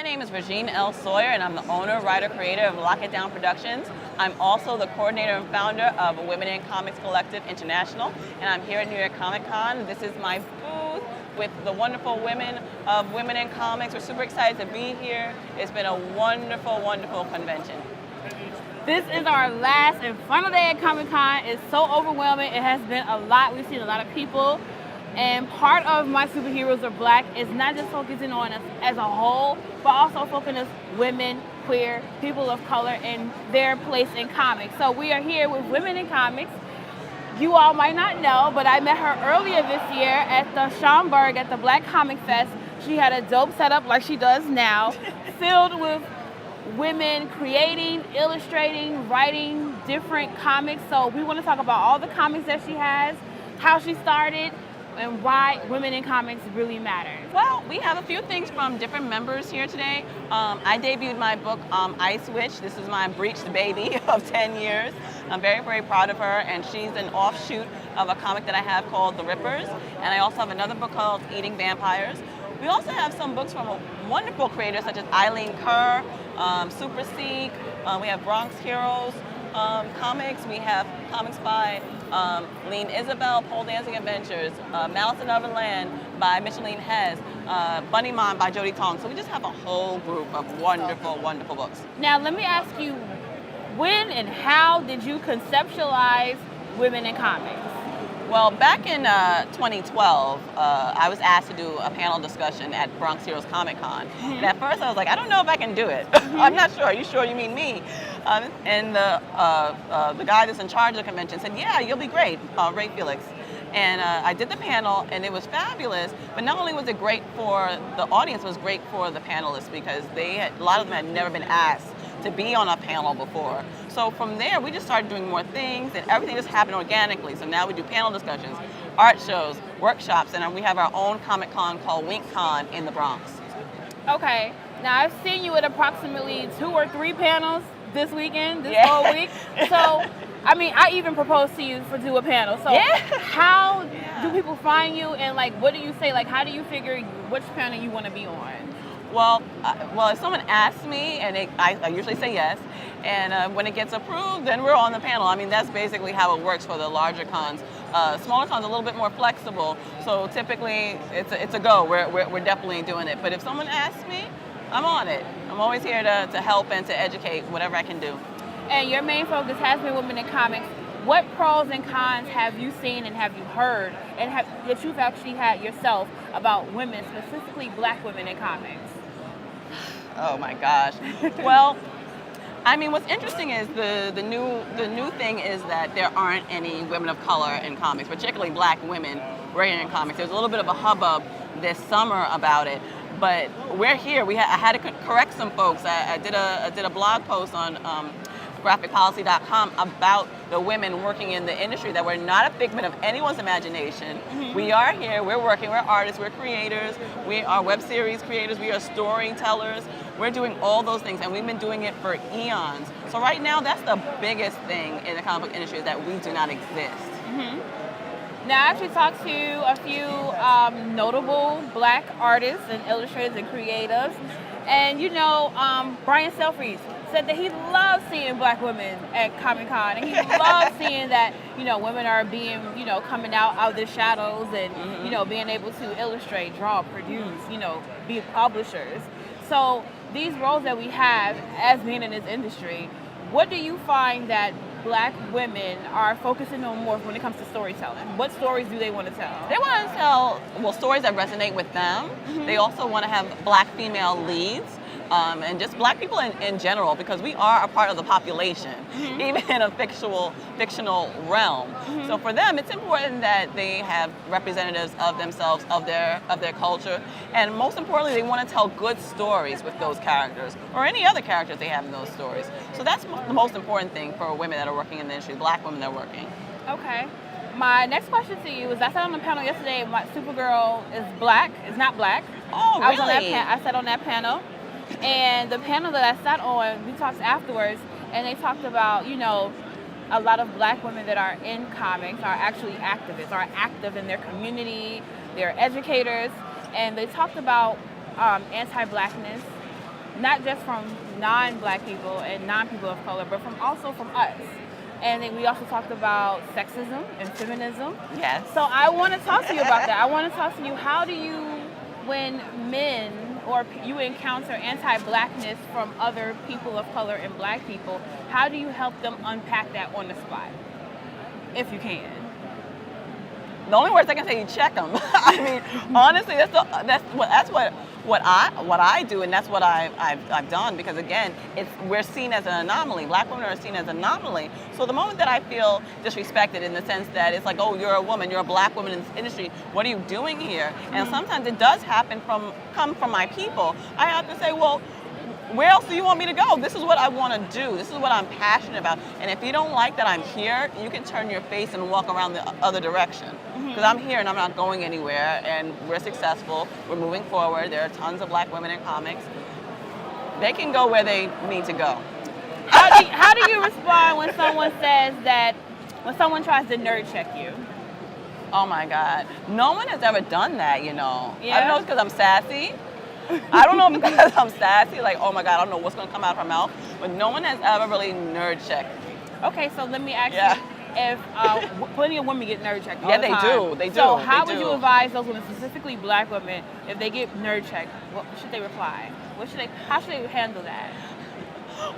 My name is Regine L. Sawyer, and I'm the owner, writer, creator of LOCKETTDOWN Productions. I'm also the coordinator and founder of Women in Comics Collective International, and I'm here at New York Comic Con. This is my booth with the wonderful women of Women in Comics. We're super excited to be here. It's been a wonderful, wonderful convention. This is our last and final day at Comic Con. It's so overwhelming. It has been a lot. We've seen a lot of people. And part of My Superheroes Are Black is not just focusing on us as a whole, but also focusing on women, queer, people of color, and their place in comics. So we are here with Women in Comics. You all might not know, but I met her earlier this year at the Schaumburg at the Black Comic Fest. She had a dope setup like she does now, filled with women creating, illustrating, writing different comics. So we want to talk about all the comics that she has, how she started, and why women in comics really matter. Well, we have a few things from different members here today. I debuted my book, Ice Witch. This is my breached baby of 10 years. I'm very, very proud of her, and she's an offshoot of a comic that I have called The Rippers. And I also have another book called Eating Vampires. We also have some books from wonderful creators such as Eileen Kerr, Super Seek. We have Bronx Heroes comics. We have comics by Lean Isabel, Pole Dancing Adventures, Malice in Neverland by Micheline Hess, Bunny Mom by Jody Tong. So we just have a whole group of wonderful, wonderful books. Now let me ask you, when and how did you conceptualize women in comics? Well, back in 2012, I was asked to do a panel discussion at Bronx Heroes Comic Con. And at first I was like, I don't know if I can do it. I'm not sure. Are you sure you mean me? And the guy that's in charge of the convention said, yeah, you'll be great, Ray Felix. And I did the panel, and it was fabulous. But not only was it great for the audience, it was great for the panelists because a lot of them had never been asked to be on a panel before. So from there, we just started doing more things, and everything just happened organically. So now we do panel discussions, art shows, workshops, and we have our own Comic Con called WinkCon in the Bronx. Okay, now I've seen you at approximately 2 or 3 panels this weekend, this whole week. So, I mean, I even proposed to you to do a panel. So how do people find you, and like, what do you say? Like, how do you figure which panel you want to be on? Well, if someone asks me, and I usually say yes, and when it gets approved, then we're on the panel. I mean, that's basically how it works for the larger cons. Smaller cons are a little bit more flexible, so typically it's a go. We're definitely doing it. But if someone asks me, I'm on it. I'm always here to help and to educate whatever I can do. And your main focus has been women in comics. What pros and cons have you seen and have you heard and that you've actually had yourself about women, specifically black women in comics? Oh my gosh. Well, I mean, what's interesting is the new thing is that there aren't any women of color in comics, particularly black women writing in comics. There's a little bit of a hubbub this summer about it, but we're here. I had to correct some folks. I did a blog post on graphicpolicy.com about the women working in the industry, that we're not a figment of anyone's imagination. We are here, we're working, we're artists, we're creators, we are web series creators, we are storytellers. We're doing all those things, and we've been doing it for eons. So right now, that's the biggest thing in the comic book industry, is that we do not exist. Now, I actually talked to a few notable black artists and illustrators and creatives, and you know, Brian Selfries said that he loves seeing black women at Comic Con, and he loves seeing that, you know, women are being, you know, coming out of their shadows and, you know, being able to illustrate, draw, produce, you know, be publishers. So these roles that we have as being in this industry, what do you find that black women are focusing on more when it comes to storytelling? What stories do they want to tell? They want to tell, well, stories that resonate with them. They also want to have black female leads. And just black people in general, because we are a part of the population, even in a fictional realm. So for them, it's important that they have representatives of themselves, of their culture, and most importantly, they want to tell good stories with those characters, or any other characters they have in those stories. So that's the most important thing for women that are working in the industry, black women that are working. Okay. My next question to you is, I sat on the panel yesterday, my Supergirl is not black. Oh, really? I sat on that panel. And the panel that I sat on, we talked afterwards, and they talked about, you know, a lot of black women that are in comics are actually activists, are active in their community, they're educators, and they talked about anti-blackness, not just from non-Black people and non-people of color, but also from us. And then we also talked about sexism and feminism. Yes. So I want to talk to you about that. I want to talk to you, how do you, when men or you encounter anti-Blackness from other people of color and Black people, how do you help them unpack that on the spot, if you can? The only words I can say, you check them. I mean, honestly, that's what I do, and that's what I've done, because again, we're seen as an anomaly. Black women are seen as an anomaly. So the moment that I feel disrespected in the sense that it's like, oh, you're a woman, you're a Black woman in this industry, what are you doing here? And sometimes it does come from my people. I have to say, well, where else do you want me to go? This is what I want to do. This is what I'm passionate about. And if you don't like that I'm here, you can turn your face and walk around the other direction. Because I'm here and I'm not going anywhere, and we're successful. We're moving forward. There are tons of Black women in comics. They can go where they need to go. How do you respond when someone says that, when someone tries to nerd check you? Oh my God. No one has ever done that, you know. Yeah. I don't know if it's because I'm sassy. I don't know if it's because I'm sassy, like, oh my God, I don't know what's going to come out of her mouth. But no one has ever really nerd checked me. Okay, so let me ask you, if plenty of women get nerd checked all the time. They do. So how would you advise those women, specifically Black women, if they get nerd checked, what should they reply? How should they handle that?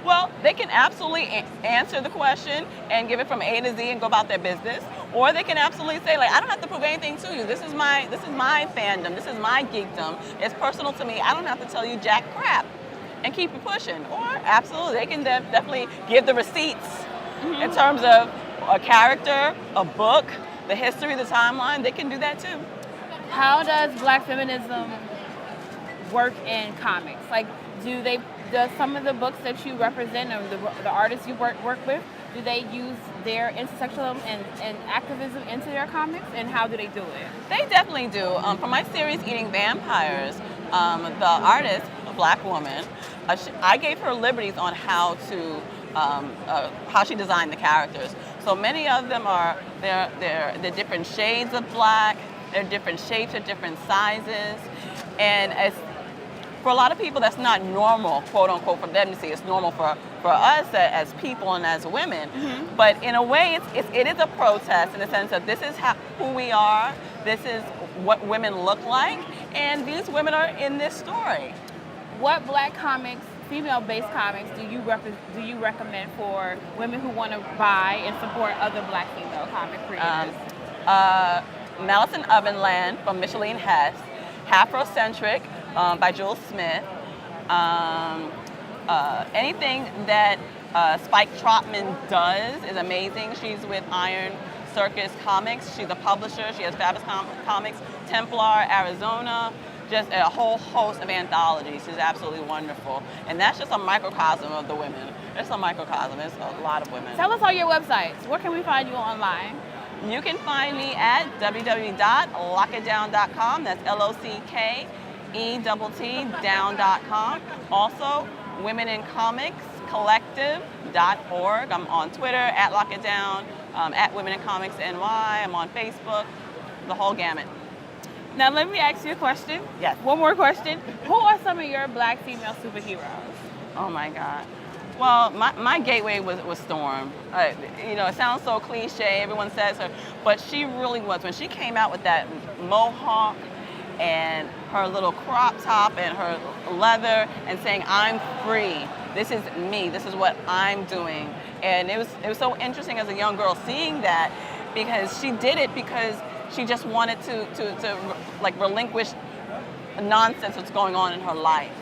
Well, they can absolutely answer the question and give it from A to Z and go about their business. Or they can absolutely say, like, I don't have to prove anything to you. This is my fandom. This is my geekdom. It's personal to me. I don't have to tell you jack crap, and keep it pushing. Or absolutely, they can definitely give the receipts in terms of a character, a book, the history, the timeline. They can do that too. How does Black feminism work in comics? Like, does some of the books that you represent, or the artists you work with, do they use their intersectionalism and activism into their comics, and how do they do it? They definitely do. For my series, Eating Vampires, the artist, a Black woman, I gave her liberties on how she designed the characters. So many of them they're different shades of Black, they're different shapes, they're different sizes, and for a lot of people, that's not normal, quote unquote, for them to see. It's normal for us as people and as women. But in a way, it is a protest in the sense that this is who we are. This is what women look like, and these women are in this story. What Black comics, female-based comics, do you recommend for women who want to buy and support other Black female comic creators? Malice in Ovenland from Micheline Hess, Afrocentric by Jules Smith. Anything that Spike Trotman does is amazing. She's with Iron Circus Comics. She's a publisher. She has Fabulous Comics, Templar, Arizona, just a whole host of anthologies. She's absolutely wonderful. And that's just a microcosm of the women. It's a microcosm. It's a lot of women. Tell us all your websites. Where can we find you online? You can find me at www.lockettdown.com. That's LOCKETT down.com. Also, womenincomicscollective.org. I'm on Twitter at LOCKETDOWN, at Women in Comics NY. I'm on Facebook, the whole gamut. Now let me ask you a question. Yes. One more question. Who are some of your Black female superheroes? Oh my God. Well, my gateway was Storm. It sounds so cliche, everyone says her, but she really was. When she came out with that mohawk and her little crop top and her leather and saying, I'm free, this is me, this is what I'm doing. And it was so interesting as a young girl seeing that, because she did it because she just wanted to like relinquish nonsense that's going on in her life.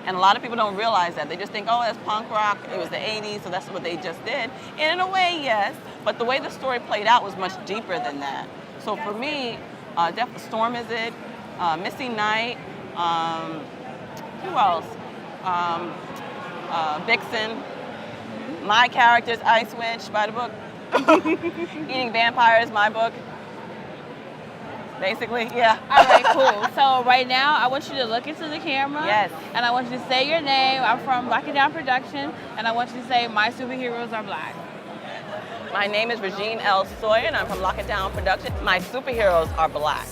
And a lot of people don't realize that. They just think, oh, that's punk rock, it was the 80s, so that's what they just did. And in a way, yes, but the way the story played out was much deeper than that. So for me, definitely Storm is it, Missy Knight, who else? Vixen, my characters, Ice Witch, by the book. Eating Vampires, my book. Basically, yeah. All right, cool. So right now, I want you to look into the camera. Yes. And I want you to say your name. I'm from Lock It Down Production, and I want you to say, my superheroes are Black. My name is Regine L. Sawyer, and I'm from Lock It Down Production. My superheroes are Black.